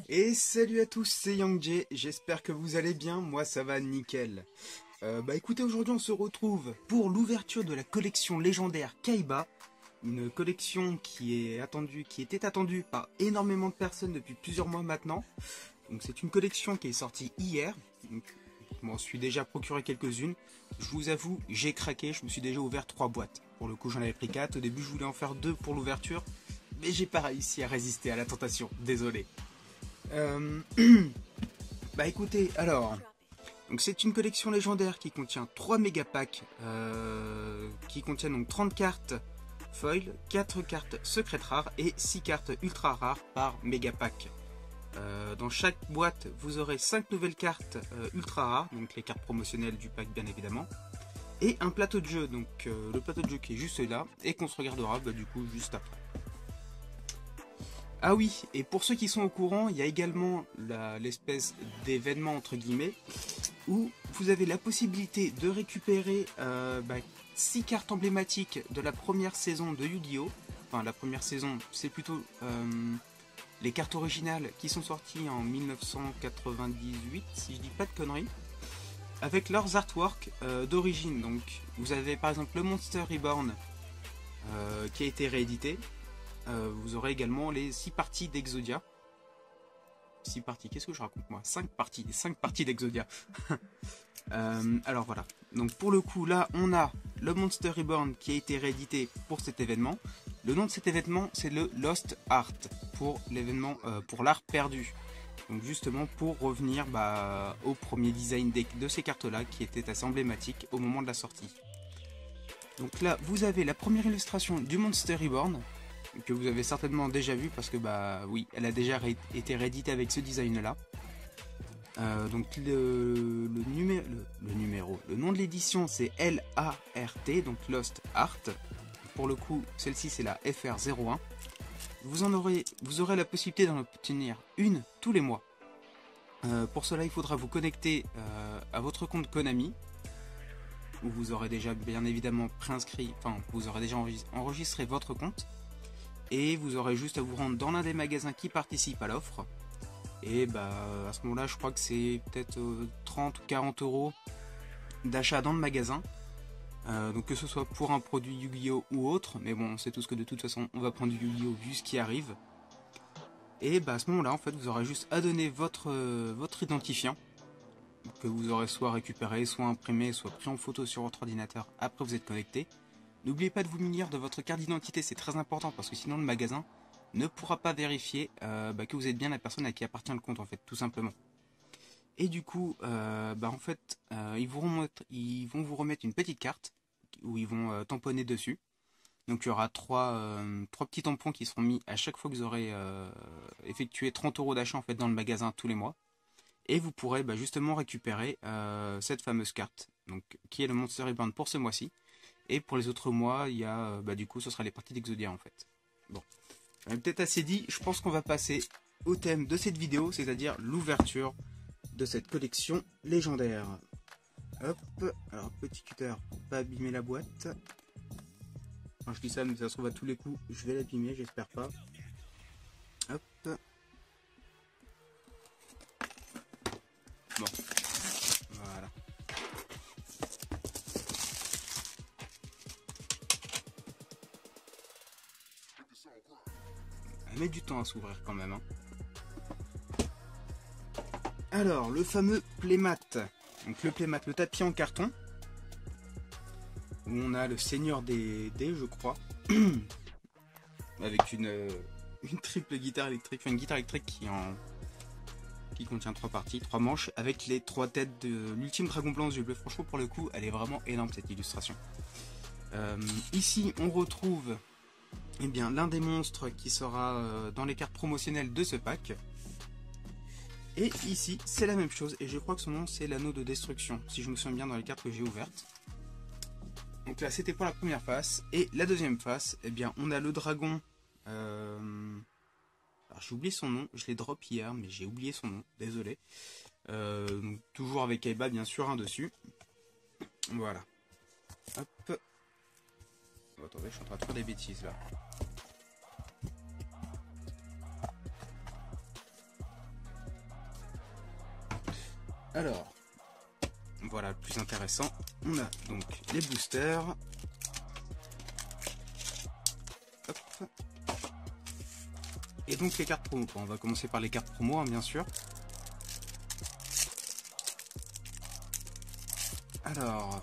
Et salut à tous, c'est Yang j'espère que vous allez bien, moi ça va nickel. Écoutez, aujourd'hui on se retrouve pour l'ouverture de la collection légendaire Kaiba, une collection qui était attendue par énormément de personnes depuis plusieurs mois maintenant. Donc c'est une collection qui est sortie hier, donc, je m'en suis déjà procuré quelques-unes. Je vous avoue, j'ai craqué, je me suis déjà ouvert 3 boîtes. Pour le coup j'en avais pris 4, au début je voulais en faire 2 pour l'ouverture, mais j'ai pas réussi à résister à la tentation, désolé. Euh, écoutez, alors, donc c'est une collection légendaire qui contient 3 mégapacks, qui contiennent donc 30 cartes foil, 4 cartes secrètes rares et 6 cartes ultra rares par mégapack. Dans chaque boîte, vous aurez 5 nouvelles cartes ultra rares, donc les cartes promotionnelles du pack bien évidemment, et un plateau de jeu, donc le plateau de jeu qui est juste là, et qu'on se regardera du coup juste après. Ah oui, et pour ceux qui sont au courant, il y a également l'espèce d'événement entre guillemets où vous avez la possibilité de récupérer 6 cartes emblématiques de la première saison de Yu-Gi-Oh! Enfin, la première saison, c'est plutôt les cartes originales qui sont sorties en 1998, si je dis pas de conneries, avec leurs artworks d'origine. Donc, vous avez par exemple le Monster Reborn qui a été réédité. Vous aurez également les 6 parties d'Exodia. 6 parties, qu'est-ce que je raconte moi? 5 parties, 5 parties d'Exodia. Alors voilà, donc pour le coup là on a le Monster Reborn qui a été réédité pour cet événement. Le nom de cet événement c'est le Lost Art, pour l'événement pour l'art perdu. Donc justement pour revenir au premier design de ces cartes là qui était assez emblématique au moment de la sortie. Donc là vous avez la première illustration du Monster Reborn, que vous avez certainement déjà vu parce que oui, elle a déjà été rééditée avec ce design là. Donc le nom de l'édition c'est LART, donc Lost Art. Pour le coup, celle-ci c'est la FR01. Vous aurez la possibilité d'en obtenir une tous les mois. Pour cela, il faudra vous connecter à votre compte Konami, où vous aurez déjà bien évidemment préinscrit, enfin vous aurez déjà enregistré votre compte, et vous aurez juste à vous rendre dans l'un des magasins qui participent à l'offre. Et à ce moment-là, je crois que c'est peut-être 30 ou 40 euros d'achat dans le magasin. Donc que ce soit pour un produit Yu-Gi-Oh ou autre, mais bon, on sait tous que de toute façon, on va prendre du Yu-Gi-Oh vu ce qui arrive. Et à ce moment-là, en fait, vous aurez juste à donner votre identifiant, que vous aurez soit récupéré, soit imprimé, soit pris en photo sur votre ordinateur après vous êtes connecté. N'oubliez pas de vous munir de votre carte d'identité, c'est très important parce que sinon le magasin ne pourra pas vérifier que vous êtes bien la personne à qui appartient le compte, en fait, tout simplement. Et du coup, ils vont vous remettre une petite carte où ils vont tamponner dessus. Donc il y aura trois petits tampons qui seront mis à chaque fois que vous aurez effectué 30 euros d'achat en fait dans le magasin tous les mois. Et vous pourrez justement récupérer cette fameuse carte, donc qui est le Monster Reborn pour ce mois-ci. Et pour les autres mois, il y a du coup ce sera les parties d'Exodia en fait. Bon, peut-être assez dit, je pense qu'on va passer au thème de cette vidéo, c'est-à-dire l'ouverture de cette collection légendaire. Hop, alors petit cutter pour pas abîmer la boîte. Enfin, je dis ça, mais ça se trouve à tous les coups, je vais l'abîmer, j'espère pas. Hop. Bon, voilà. Elle met du temps à s'ouvrir quand même. Hein. Alors, le fameux playmat. Donc le playmat, le tapis en carton. Où on a le seigneur des dés, je crois. Avec une triple guitare électrique. Enfin, une guitare électrique qui contient 3 parties, 3 manches. Avec les 3 têtes de l'ultime dragon blanc aux yeux bleus. Franchement, pour le coup, elle est vraiment énorme cette illustration. Ici, on retrouve l'un des monstres qui sera dans les cartes promotionnelles de ce pack. Et ici, c'est la même chose, et je crois que son nom c'est l'anneau de destruction, si je me souviens bien dans les cartes que j'ai ouvertes. Donc là, c'était pour la première face, et la deuxième face, on a le dragon. Alors j'ai oublié son nom, je l'ai drop hier, mais j'ai oublié son nom, désolé. Donc, toujours avec Kaiba, bien sûr, dessus. Voilà. Hop. Oh, attendez, je suis en train de faire des bêtises là. Alors, voilà le plus intéressant. On a donc les boosters. Hop. Et donc les cartes promo. Bon, on va commencer par les cartes promo, hein, bien sûr. Alors,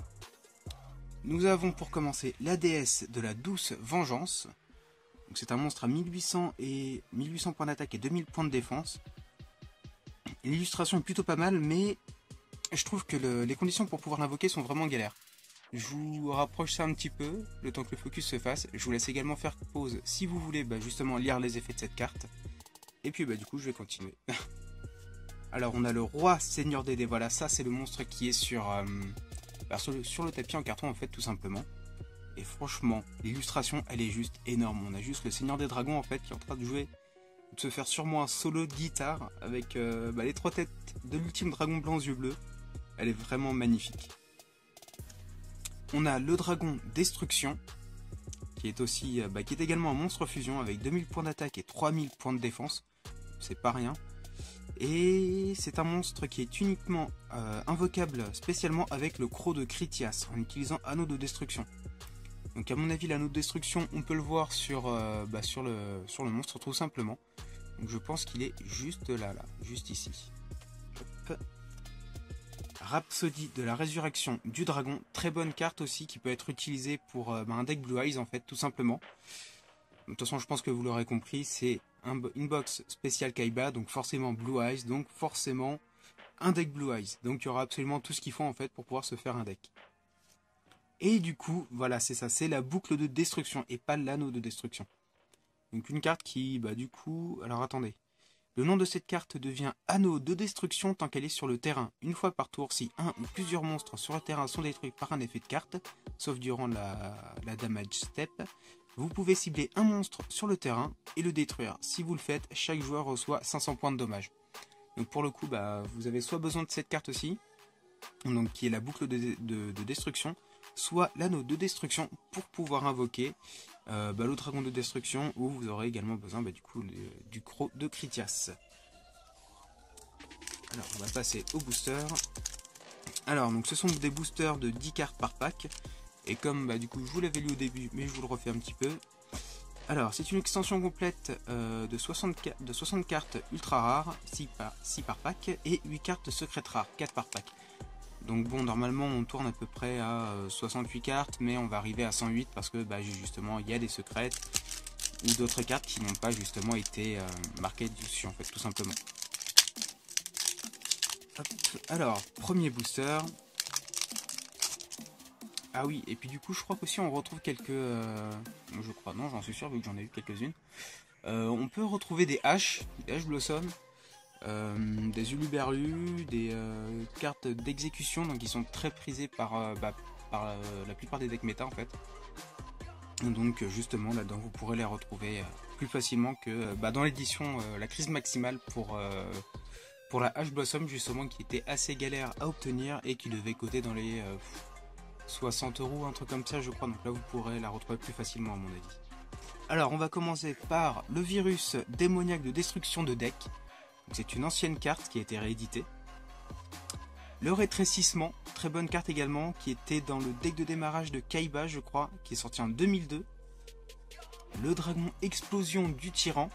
nous avons pour commencer la déesse de la douce vengeance. Donc c'est un monstre à 1800 points d'attaque et 2000 points de défense. L'illustration est plutôt pas mal, mais je trouve que les conditions pour pouvoir l'invoquer sont vraiment galères. Je vous rapproche ça un petit peu, le temps que le focus se fasse. Je vous laisse également faire pause si vous voulez justement lire les effets de cette carte. Et puis du coup je vais continuer. Alors on a le roi seigneur des dés, voilà, ça c'est le monstre qui est sur le tapis en carton en fait tout simplement. Et franchement, l'illustration elle est juste énorme. On a juste le seigneur des dragons en fait qui est en train de jouer, de se faire sûrement un solo de guitare avec les 3 têtes de l'ultime dragon blanc aux yeux bleus. Elle est vraiment magnifique. On a le dragon destruction qui est aussi qui est également un monstre fusion avec 2000 points d'attaque et 3000 points de défense. C'est pas rien. Et c'est un monstre qui est uniquement invocable spécialement avec le croc de Critias en utilisant anneau de destruction. Donc à mon avis l'anneau de destruction on peut le voir sur le monstre tout simplement. Donc je pense qu'il est juste là, juste ici. Hop. Rhapsodie de la résurrection du dragon, très bonne carte aussi qui peut être utilisée pour un deck Blue Eyes en fait tout simplement. De toute façon je pense que vous l'aurez compris, c'est une box spéciale Kaiba, donc forcément Blue Eyes, donc forcément un deck Blue Eyes. Donc il y aura absolument tout ce qu'il faut en fait pour pouvoir se faire un deck. Et du coup, voilà, c'est ça, c'est la boucle de destruction et pas l'anneau de destruction. Donc une carte qui, du coup, alors attendez. Le nom de cette carte devient anneau de destruction tant qu'elle est sur le terrain. Une fois par tour, si un ou plusieurs monstres sur le terrain sont détruits par un effet de carte, sauf durant la damage step, vous pouvez cibler un monstre sur le terrain et le détruire. Si vous le faites, chaque joueur reçoit 500 points de dommage. Donc pour le coup, vous avez soit besoin de cette carte aussi, donc qui est la boucle de destruction, soit l'anneau de destruction pour pouvoir invoquer le dragon de destruction, où vous aurez également besoin du croc de Critias. Alors on va passer au booster. Alors donc ce sont des boosters de 10 cartes par pack, et comme du coup je vous l'avais lu au début mais je vous le refais un petit peu. Alors c'est une extension complète de 60 cartes ultra rares, 6 par pack, et 8 cartes secrètes rares, 4 par pack. Donc bon, normalement on tourne à peu près à 68 cartes, mais on va arriver à 108 parce que justement il y a des secrètes ou d'autres cartes qui n'ont pas justement été marquées dessus en fait, tout simplement. Hop. Alors, premier booster. Ah oui, et puis du coup je crois qu'aussi on retrouve quelques... je crois, non j'en suis sûr vu que j'en ai eu quelques-unes. On peut retrouver des haches Blossom. Des uluberlus, des cartes d'exécution, donc qui sont très prisées par la plupart des decks méta en fait. Donc justement là-dedans vous pourrez les retrouver plus facilement que dans l'édition la crise maximale pour la Hache Blossom justement, qui était assez galère à obtenir et qui devait coter dans les 60 €, un truc comme ça je crois. Donc là vous pourrez la retrouver plus facilement à mon avis. Alors on va commencer par le virus démoniaque de destruction de deck. C'est une ancienne carte qui a été rééditée. Le rétrécissement, très bonne carte également, qui était dans le deck de démarrage de Kaiba, je crois, qui est sorti en 2002. Le dragon explosion du tyran,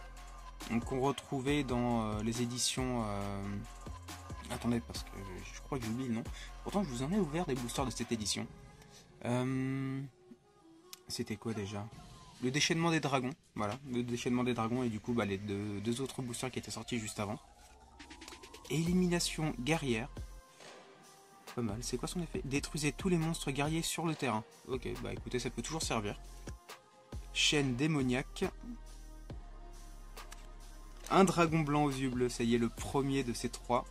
qu'on retrouvait dans les éditions... Attendez, parce que je crois que j'oublie le nom. Pourtant, je vous en ai ouvert des boosters de cette édition. C'était quoi déjà ? Le déchaînement des dragons, voilà, le déchaînement des dragons, et du coup les deux autres boosters qui étaient sortis juste avant. Élimination guerrière, pas mal, c'est quoi son effet ? Détruisez tous les monstres guerriers sur le terrain. Ok, écoutez, ça peut toujours servir. Chaîne démoniaque. Un dragon blanc aux yeux bleus, ça y est, le premier de ces 3.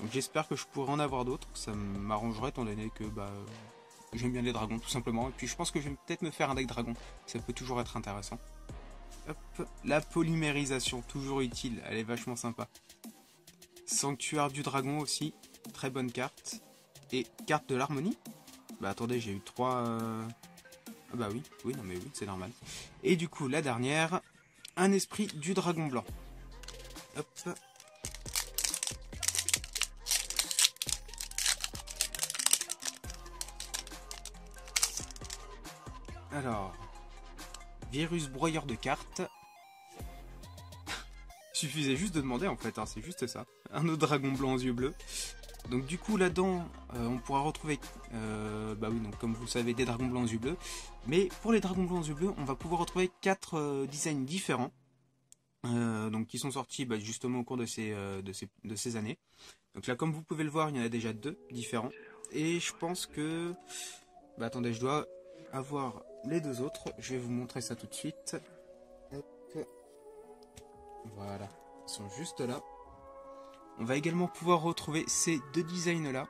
Donc j'espère que je pourrai en avoir d'autres, ça m'arrangerait étant donné que j'aime bien les dragons tout simplement. Et puis je pense que je vais peut-être me faire un deck dragon, ça peut toujours être intéressant. Hop, la polymérisation, toujours utile, elle est vachement sympa. Sanctuaire du dragon aussi, très bonne carte. Et carte de l'harmonie. Attendez, j'ai eu 3... Ah oui, non mais oui, c'est normal. Et du coup, la dernière, un esprit du dragon blanc. Hop. Alors, virus broyeur de cartes. Suffisait juste de demander en fait, hein, c'est juste ça. Un autre dragon blanc aux yeux bleus. Donc du coup là-dedans, on pourra retrouver, bah oui, donc comme vous le savez, des dragons blancs aux yeux bleus. Mais pour les dragons blancs aux yeux bleus, on va pouvoir retrouver 4 designs différents. Donc qui sont sortis bah, justement au cours de ces années. Donc là, comme vous pouvez le voir, il y en a déjà 2 différents. Et je pense que... Bah attendez, je dois avoir les 2 autres. Je vais vous montrer ça tout de suite. Hop. Voilà, ils sont juste là. On va également pouvoir retrouver ces 2 designs là.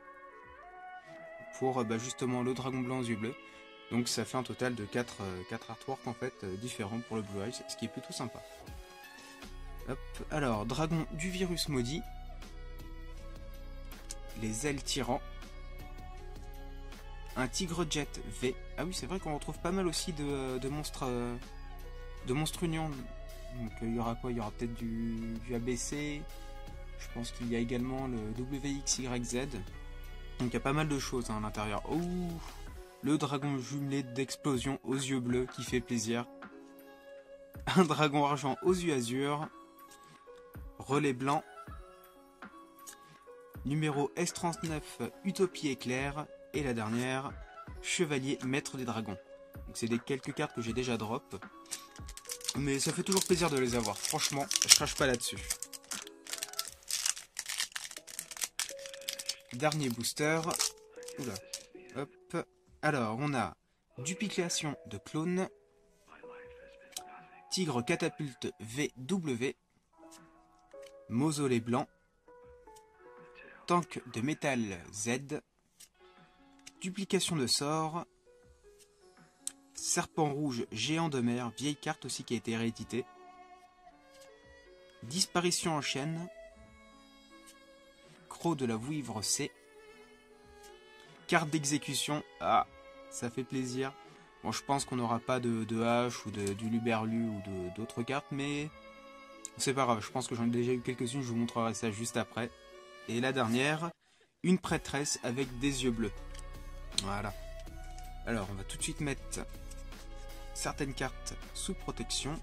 Pour bah, justement le dragon blanc aux yeux bleus. Donc ça fait un total de 4 artworks en fait différents pour le Blue Eyes, ce qui est plutôt sympa. Hop. Alors, dragon du virus maudit. Les ailes tyrans. Un tigre jet V. Ah oui, c'est vrai qu'on retrouve pas mal aussi de monstres union. Donc il y aura quoi? Il y aura peut-être du ABC. Je pense qu'il y a également le WXYZ. Donc il y a pas mal de choses hein, à l'intérieur. Oh, le dragon jumelé d'explosion aux yeux bleus qui fait plaisir. Un dragon argent aux yeux azur. Relais blanc. Numéro S39 Utopie éclair. Et la dernière, Chevalier Maître des Dragons. Donc c'est des quelques cartes que j'ai déjà drop. Mais ça fait toujours plaisir de les avoir. Franchement, je crache pas là-dessus. Dernier booster. Oula. Hop. Alors, on a Duplication de clone. Tigre catapulte VW. Mausolée blanc. Tank de métal Z. Duplication de sort. Serpent rouge géant de mer, vieille carte aussi qui a été rééditée. Disparition en chaîne. Croc de la Vouivre C. Carte d'exécution. Ah, ça fait plaisir. Bon, je pense qu'on n'aura pas de hache ou du Luberlu ou d'autres cartes, mais c'est pas grave. Je pense que j'en ai déjà eu quelques-unes, je vous montrerai ça juste après. Et la dernière, une prêtresse avec des yeux bleus. Voilà. Alors, on va tout de suite mettre certaines cartes sous protection.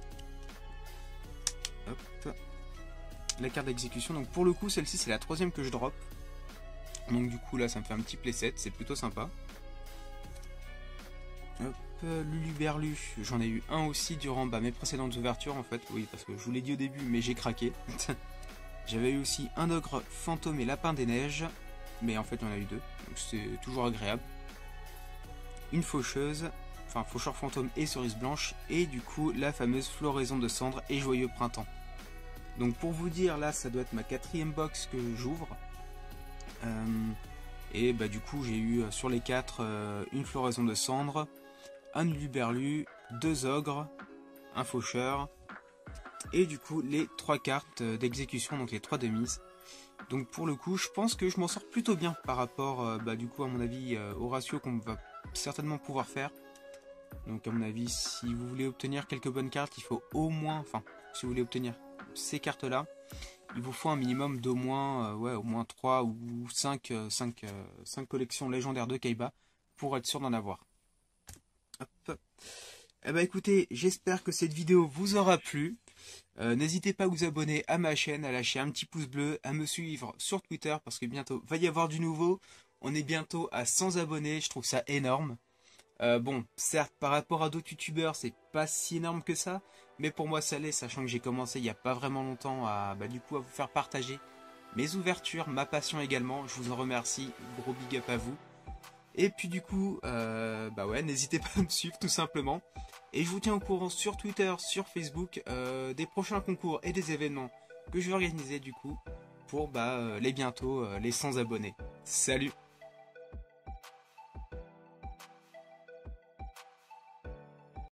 Hop. La carte d'exécution. Donc pour le coup, celle-ci, c'est la 3e que je drop. Donc du coup, là, ça me fait un petit playset. C'est plutôt sympa. Hop. Luluberlu. J'en ai eu un aussi durant mes précédentes ouvertures, en fait. Oui, parce que je vous l'ai dit au début, mais j'ai craqué. J'avais eu aussi un ogre fantôme et lapin des neiges. Mais en fait, il y en a eu 2. Donc c'est toujours agréable. Une faucheuse. Enfin, faucheur fantôme et cerise blanche. Et du coup, la fameuse floraison de cendres et joyeux printemps. Donc pour vous dire, là, ça doit être ma 4e box que j'ouvre. Et bah du coup, j'ai eu sur les 4 une floraison de cendres, un Luberlu, 2 ogres, un faucheur. Et du coup, les 3 cartes d'exécution, donc les 3 de mise. Donc pour le coup, je pense que je m'en sors plutôt bien par rapport, du coup, à mon avis, au ratio qu'on va certainement pouvoir faire. Donc à mon avis, si vous voulez obtenir quelques bonnes cartes, il faut au moins, enfin, si vous voulez obtenir ces cartes-là, il vous faut un minimum d'au moins, au moins 3 ou 5 collections légendaires de Kaiba pour être sûr d'en avoir. Hop. Eh ben écoutez, j'espère que cette vidéo vous aura plu. N'hésitez pas à vous abonner à ma chaîne, à lâcher un petit pouce bleu, à me suivre sur Twitter parce que bientôt va y avoir du nouveau. On est bientôt à 100 abonnés, je trouve ça énorme. Bon, certes, par rapport à d'autres youtubeurs, c'est pas si énorme que ça, mais pour moi ça l'est, sachant que j'ai commencé il y a pas vraiment longtemps à vous faire partager mes ouvertures, ma passion également. Je vous en remercie, gros big up à vous. Et puis du coup, n'hésitez pas à me suivre tout simplement. Et je vous tiens au courant sur Twitter, sur Facebook, des prochains concours et des événements que je vais organiser du coup pour les 100 abonnés. Salut!